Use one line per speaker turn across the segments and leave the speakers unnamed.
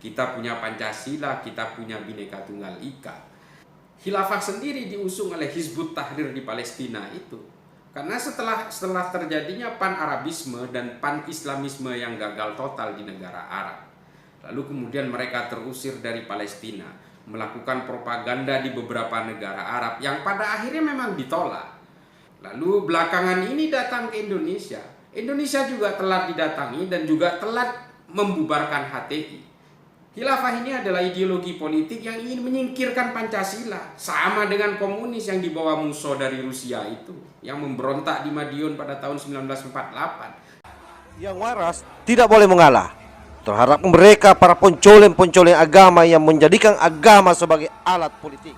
kita punya Pancasila, kita punya Bhinneka Tunggal Ika. Khilafah sendiri diusung oleh Hizbut Tahrir di Palestina itu. Karena setelah terjadinya pan-Arabisme dan pan-Islamisme yang gagal total di negara Arab, lalu kemudian mereka terusir dari Palestina, melakukan propaganda di beberapa negara Arab yang pada akhirnya memang ditolak. Lalu belakangan ini datang ke Indonesia. Indonesia juga telat didatangi dan juga telat membubarkan HTI. Khilafah ini adalah ideologi politik yang ingin menyingkirkan Pancasila, sama dengan komunis yang dibawa Musso dari Rusia itu, yang memberontak di Madiun pada tahun 1948.
Yang waras tidak boleh mengalah terhadap mereka para pencoleng-pencoleng agama yang menjadikan agama sebagai alat politik.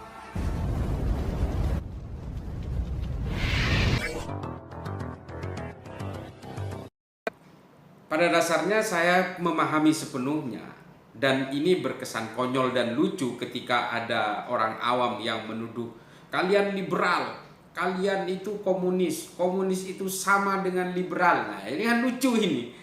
Pada dasarnya saya memahami sepenuhnya, dan ini berkesan konyol dan lucu ketika ada orang awam yang menuduh kalian liberal, kalian itu komunis, komunis itu sama dengan liberal. Nah, ini kan lucu ini.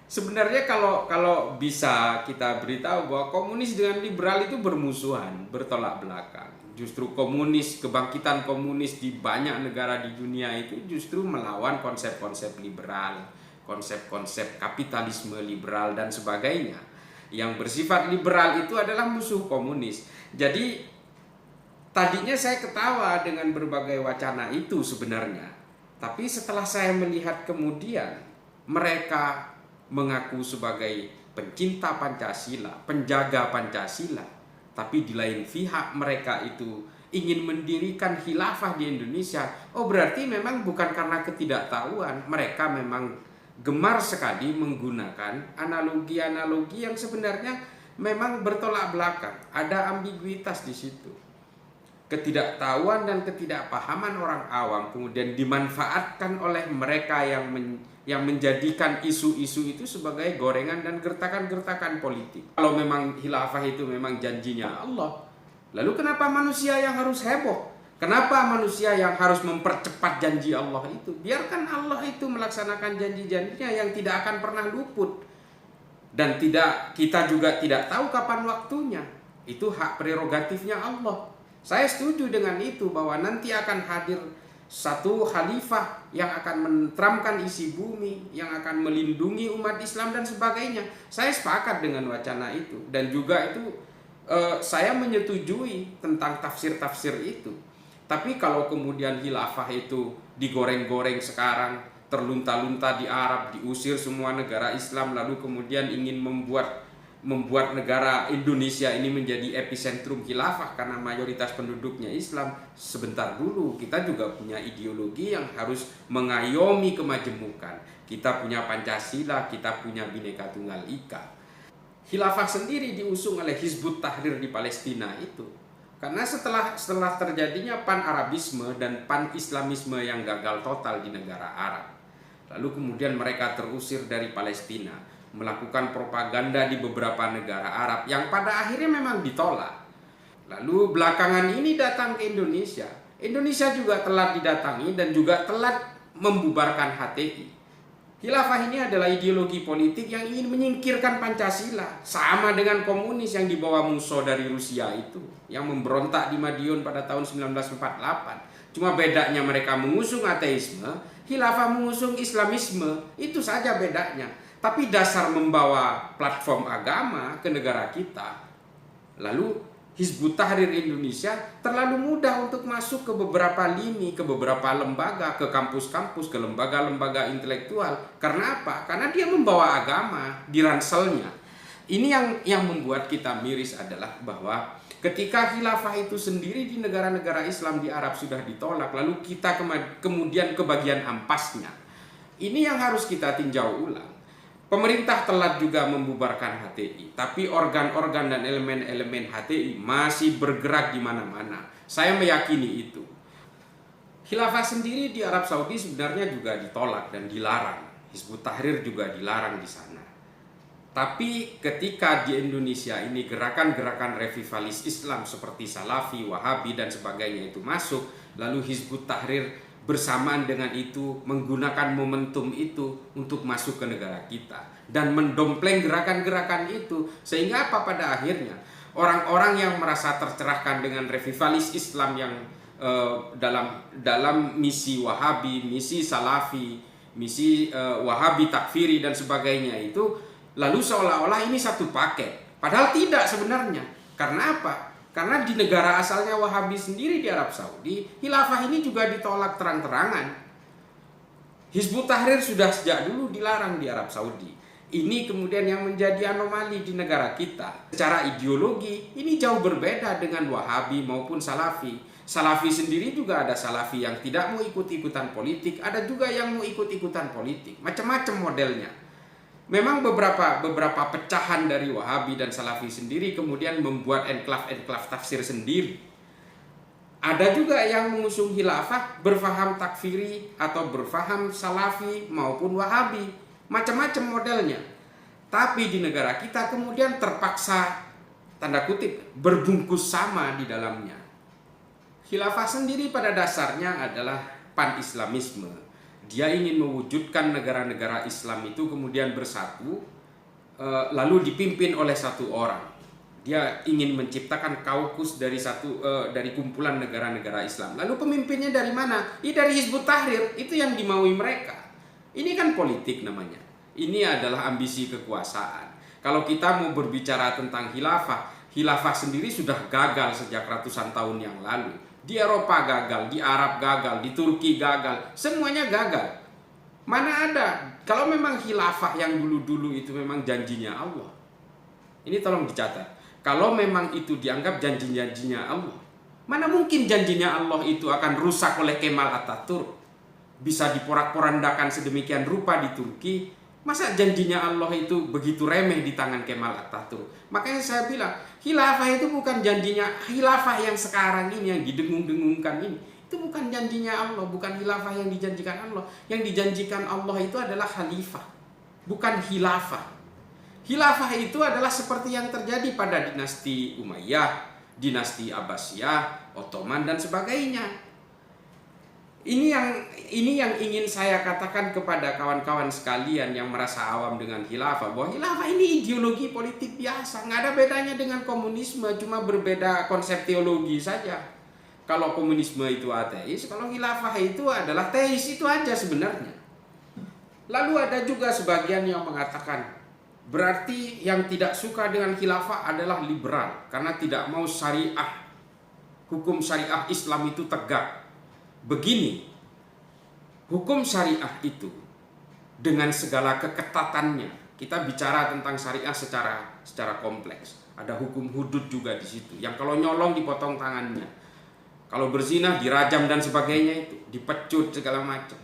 Sebenarnya kalau bisa kita beritahu bahwa komunis dengan liberal itu bermusuhan, bertolak belakang. Justru komunis, kebangkitan komunis di banyak negara di dunia itu justru melawan konsep-konsep liberal, konsep-konsep kapitalisme liberal dan sebagainya. Yang bersifat liberal itu adalah musuh komunis. Jadi tadinya saya ketawa dengan berbagai wacana itu sebenarnya. Tapi setelah saya melihat kemudian mereka mengaku sebagai pencinta Pancasila, penjaga Pancasila, tapi di lain pihak mereka itu ingin mendirikan khilafah di Indonesia. Oh, berarti memang bukan karena ketidaktahuan, mereka memang gemar sekali menggunakan analogi-analogi yang sebenarnya memang bertolak belakang. Ada ambiguitas di situ. Ketidaktahuan dan ketidakpahaman orang awam kemudian dimanfaatkan oleh mereka yang menjadikan isu-isu itu sebagai gorengan dan gertakan-gertakan politik. Kalau memang khilafah itu memang janjinya Allah, lalu kenapa manusia yang harus heboh? Kenapa manusia yang harus mempercepat janji Allah itu? Biarkan Allah itu melaksanakan janji-janjinya yang tidak akan pernah luput. Dan kita juga tidak tahu kapan waktunya. Itu hak prerogatifnya Allah. Saya setuju dengan itu bahwa nanti akan hadir satu khalifah yang akan menenteramkan isi bumi, yang akan melindungi umat Islam dan sebagainya. Saya sepakat dengan wacana itu. Dan juga itu saya menyetujui tentang tafsir-tafsir itu. Tapi kalau kemudian khilafah itu digoreng-goreng sekarang, terlunta-lunta di Arab, diusir semua negara Islam, lalu kemudian ingin membuat negara Indonesia ini menjadi epicentrum khilafah karena mayoritas penduduknya Islam. Sebentar dulu, kita juga punya ideologi yang harus mengayomi kemajemukan. Kita punya Pancasila, kita punya Bhinneka Tunggal Ika. Khilafah sendiri diusung oleh Hizbut Tahrir di Palestina itu. Karena setelah terjadinya pan-Arabisme dan pan-Islamisme yang gagal total di negara Arab, lalu kemudian mereka terusir dari Palestina, melakukan propaganda di beberapa negara Arab yang pada akhirnya memang ditolak. Lalu belakangan ini datang ke Indonesia. Indonesia juga telat didatangi dan juga telat membubarkan HTI. Khilafah ini adalah ideologi politik yang ingin menyingkirkan Pancasila, sama dengan komunis yang dibawa Musso dari Rusia itu, yang memberontak di Madiun pada tahun 1948. Cuma bedanya mereka mengusung ateisme, khilafah mengusung Islamisme, itu saja bedanya. Tapi dasar membawa platform agama ke negara kita, lalu Hizbut Tahrir Indonesia terlalu mudah untuk masuk ke beberapa lini, ke beberapa lembaga, ke kampus-kampus, ke lembaga-lembaga intelektual. Karena apa? Karena dia membawa agama di ranselnya. Ini yang membuat kita miris adalah bahwa ketika khilafah itu sendiri di negara-negara Islam di Arab sudah ditolak, lalu kita kemudian ke bagian ampasnya. Ini yang harus kita tinjau ulang. Pemerintah telat juga membubarkan HTI, tapi organ-organ dan elemen-elemen HTI masih bergerak di mana-mana. Saya meyakini itu. Khilafah sendiri di Arab Saudi sebenarnya juga ditolak dan dilarang. Hizbut Tahrir juga dilarang di sana. Tapi ketika di Indonesia ini gerakan-gerakan revivalis Islam seperti Salafi, Wahabi dan sebagainya itu masuk, lalu Hizbut Tahrir bersamaan dengan itu menggunakan momentum itu untuk masuk ke negara kita dan mendompleng gerakan-gerakan itu, sehingga apa pada akhirnya orang-orang yang merasa tercerahkan dengan revivalis Islam yang dalam misi Wahabi, misi Salafi, misi Wahabi takfiri dan sebagainya itu, lalu seolah-olah ini satu paket, padahal tidak sebenarnya. Karena apa? Karena di negara asalnya Wahabi sendiri di Arab Saudi, khilafah ini juga ditolak terang-terangan. Hizbut Tahrir sudah sejak dulu dilarang di Arab Saudi. Ini kemudian yang menjadi anomali di negara kita. Secara ideologi, ini jauh berbeda dengan Wahabi maupun Salafi. Salafi sendiri juga ada Salafi yang tidak mau ikut-ikutan politik, ada juga yang mau ikut-ikutan politik. Macam-macam modelnya. Memang beberapa pecahan dari Wahabi dan Salafi sendiri kemudian membuat enklaf-enklaf tafsir sendiri. Ada juga yang mengusung khilafah berfaham takfiri atau berfaham Salafi maupun Wahabi. Macam-macam modelnya. Tapi di negara kita kemudian terpaksa, tanda kutip, berbungkus sama di dalamnya. Khilafah sendiri pada dasarnya adalah pan-islamisme. Dia ingin mewujudkan negara-negara Islam itu kemudian bersatu, lalu dipimpin oleh satu orang. Dia ingin menciptakan kaukus dari kumpulan negara-negara Islam. Lalu pemimpinnya dari mana? Dari Hizbut Tahrir, itu yang dimaui mereka. Ini kan politik namanya. Ini adalah ambisi kekuasaan. Kalau kita mau berbicara tentang khilafah sendiri sudah gagal sejak ratusan tahun yang lalu. Di Eropa gagal, di Arab gagal, di Turki gagal, semuanya gagal. Mana ada? Kalau memang khilafah yang dulu-dulu itu memang janjinya Allah. Ini tolong dicatat. Kalau memang itu dianggap janji-janjinya Allah, mana mungkin janjinya Allah itu akan rusak oleh Kemal Atatürk? Bisa diporak-porandakan sedemikian rupa di Turki. Masa janjinya Allah itu begitu remeh di tangan Kemal Atatürk? Makanya saya bilang, khilafah itu bukan janjinya, khilafah yang sekarang ini yang didengung-dengungkan ini, itu bukan janjinya Allah, bukan khilafah yang dijanjikan Allah. Yang dijanjikan Allah itu adalah khalifah, bukan khilafah. Khilafah itu adalah seperti yang terjadi pada dinasti Umayyah, dinasti Abbasiyah, Ottoman dan sebagainya. Ini yang ingin saya katakan kepada kawan-kawan sekalian yang merasa awam dengan khilafah, bahwa khilafah ini ideologi politik biasa, nggak ada bedanya dengan komunisme, cuma berbeda konsep teologi saja. Kalau komunisme itu ateis, kalau khilafah itu adalah teis, itu aja sebenarnya. Lalu ada juga sebagian yang mengatakan, berarti yang tidak suka dengan khilafah adalah liberal, karena tidak mau syariah, hukum syariah Islam itu tegak. Begini, hukum syariah itu dengan segala keketatannya, kita bicara tentang syariah secara kompleks. Ada hukum hudud juga di situ, yang kalau nyolong dipotong tangannya, kalau berzina dirajam dan sebagainya, itu dipecut segala macam.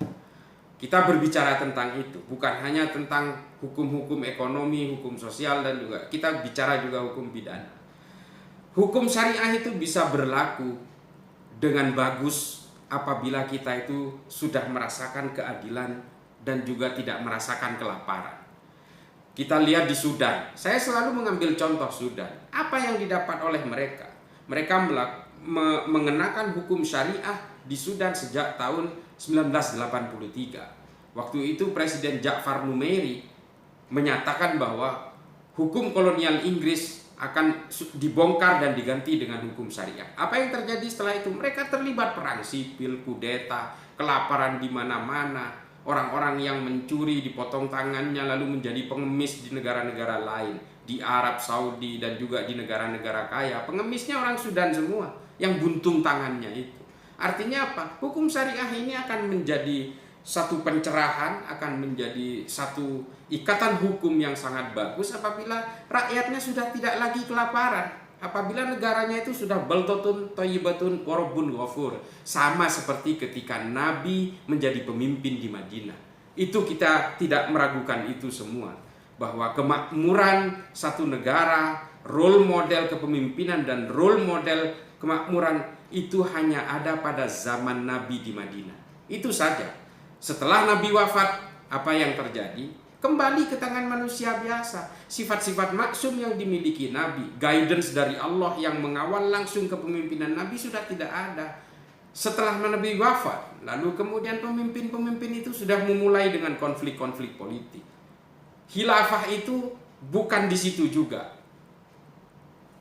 Kita berbicara tentang itu, bukan hanya tentang hukum-hukum ekonomi, hukum sosial, dan juga kita bicara juga hukum pidana. Hukum syariah itu bisa berlaku dengan bagus apabila kita itu sudah merasakan keadilan dan juga tidak merasakan kelaparan. Kita lihat di Sudan. Saya selalu mengambil contoh Sudan. Apa yang didapat oleh mereka? Mereka mengenakan hukum syariah di Sudan sejak tahun 1983. Waktu itu Presiden Ja'far Numeri menyatakan bahwa hukum kolonial Inggris akan dibongkar dan diganti dengan hukum syariah. Apa yang terjadi setelah itu? Mereka terlibat perang sipil, kudeta, kelaparan di mana-mana. Orang-orang yang mencuri dipotong tangannya lalu menjadi pengemis di negara-negara lain. Di Arab Saudi dan juga di negara-negara kaya. Pengemisnya orang Sudan semua yang buntung tangannya itu. Artinya apa? Hukum syariah ini akan menjadi satu pencerahan, akan menjadi satu ikatan hukum yang sangat bagus apabila rakyatnya sudah tidak lagi kelaparan, apabila negaranya itu sudah baldatun thayyibatun wa rabbun ghafur, sama seperti ketika Nabi menjadi pemimpin di Madinah. Itu kita tidak meragukan itu semua, bahwa kemakmuran satu negara, role model kepemimpinan dan role model kemakmuran itu hanya ada pada zaman Nabi di Madinah. Itu saja. Setelah Nabi wafat, apa yang terjadi? Kembali ke tangan manusia biasa. Sifat-sifat maksum yang dimiliki Nabi, guidance dari Allah yang mengawal langsung kepemimpinan Nabi sudah tidak ada. Setelah Nabi wafat, lalu kemudian pemimpin-pemimpin itu sudah memulai dengan konflik-konflik politik. Khilafah itu bukan di situ juga.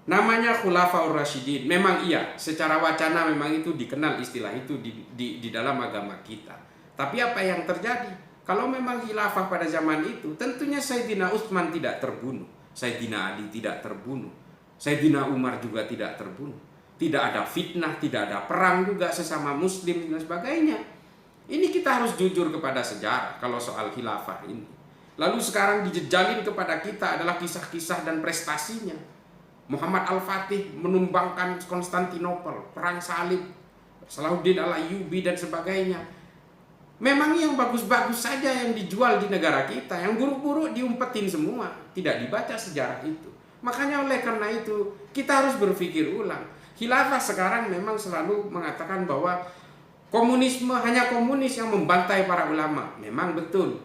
Namanya Khulafaur Rasyidin. Memang iya, secara wacana memang itu dikenal istilah itu di dalam agama kita. Tapi apa yang terjadi? Kalau memang khilafah pada zaman itu, tentunya Sayyidina Utsman tidak terbunuh, Sayyidina Ali tidak terbunuh, Sayyidina Umar juga tidak terbunuh. Tidak ada fitnah, tidak ada perang juga sesama muslim dan sebagainya. Ini kita harus jujur kepada sejarah kalau soal khilafah ini. Lalu sekarang dijejalin kepada kita adalah kisah-kisah dan prestasinya. Muhammad Al-Fatih menumbangkan Konstantinopel, perang salib, Salahuddin Al-Ayyubi dan sebagainya. Memang yang bagus-bagus saja yang dijual di negara kita, yang buruk-buruk diumpetin semua, tidak dibaca sejarah itu. Makanya oleh karena itu kita harus berpikir ulang. Khilafah sekarang memang selalu mengatakan bahwa komunisme hanya komunis yang membantai para ulama. Memang betul.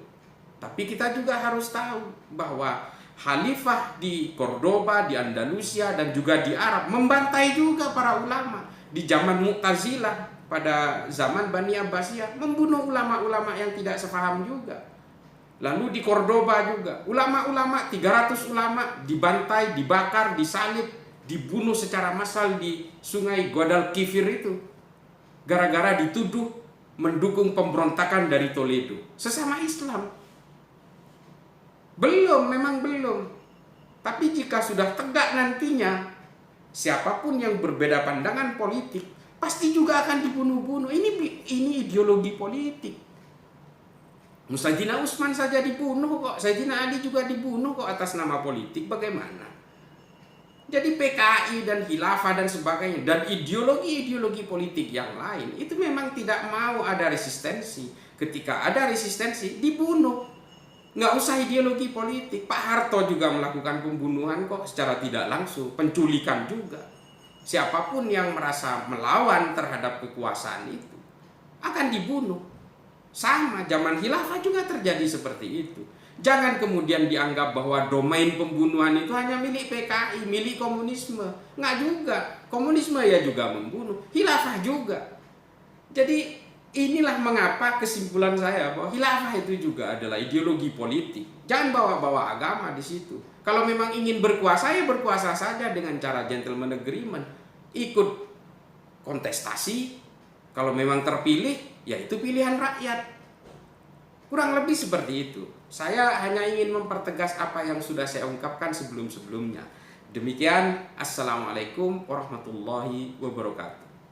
Tapi kita juga harus tahu bahwa khalifah di Cordoba, di Andalusia dan juga di Arab membantai juga para ulama. Di zaman Mu'tazilah pada zaman Bani Abbasiyah membunuh ulama-ulama yang tidak sepaham juga. Lalu di Cordoba juga ulama-ulama 300 ulama dibantai, dibakar, disalib, dibunuh secara massal di sungai Guadalquivir itu gara-gara dituduh mendukung pemberontakan dari Toledo sesama Islam. Memang belum. Tapi jika sudah tegak nantinya, siapapun yang berbeda pandangan politik pasti juga akan dibunuh-bunuh. Ini ideologi politik. Sayyidina Utsman saja dibunuh kok, Sayyidina Ali juga dibunuh kok atas nama politik. Bagaimana? Jadi PKI dan khilafah dan sebagainya dan ideologi-ideologi politik yang lain itu memang tidak mau ada resistensi. Ketika ada resistensi dibunuh. Nggak usah ideologi politik. Pak Harto juga melakukan pembunuhan kok secara tidak langsung, penculikan juga. Siapapun yang merasa melawan terhadap kekuasaan itu akan dibunuh. Sama zaman khilafah juga terjadi seperti itu. Jangan kemudian dianggap bahwa domain pembunuhan itu hanya milik PKI, milik komunisme. Nggak juga. Komunisme ya juga membunuh. Khilafah juga. Jadi inilah mengapa kesimpulan saya bahwa khilafah itu juga adalah ideologi politik. Jangan bawa-bawa agama di situ. Kalau memang ingin berkuasa, ya berkuasa saja dengan cara gentleman agreement. Ikut kontestasi. Kalau memang terpilih, ya itu pilihan rakyat. Kurang lebih seperti itu. Saya hanya ingin mempertegas apa yang sudah saya ungkapkan sebelum-sebelumnya. Demikian, Assalamualaikum warahmatullahi wabarakatuh.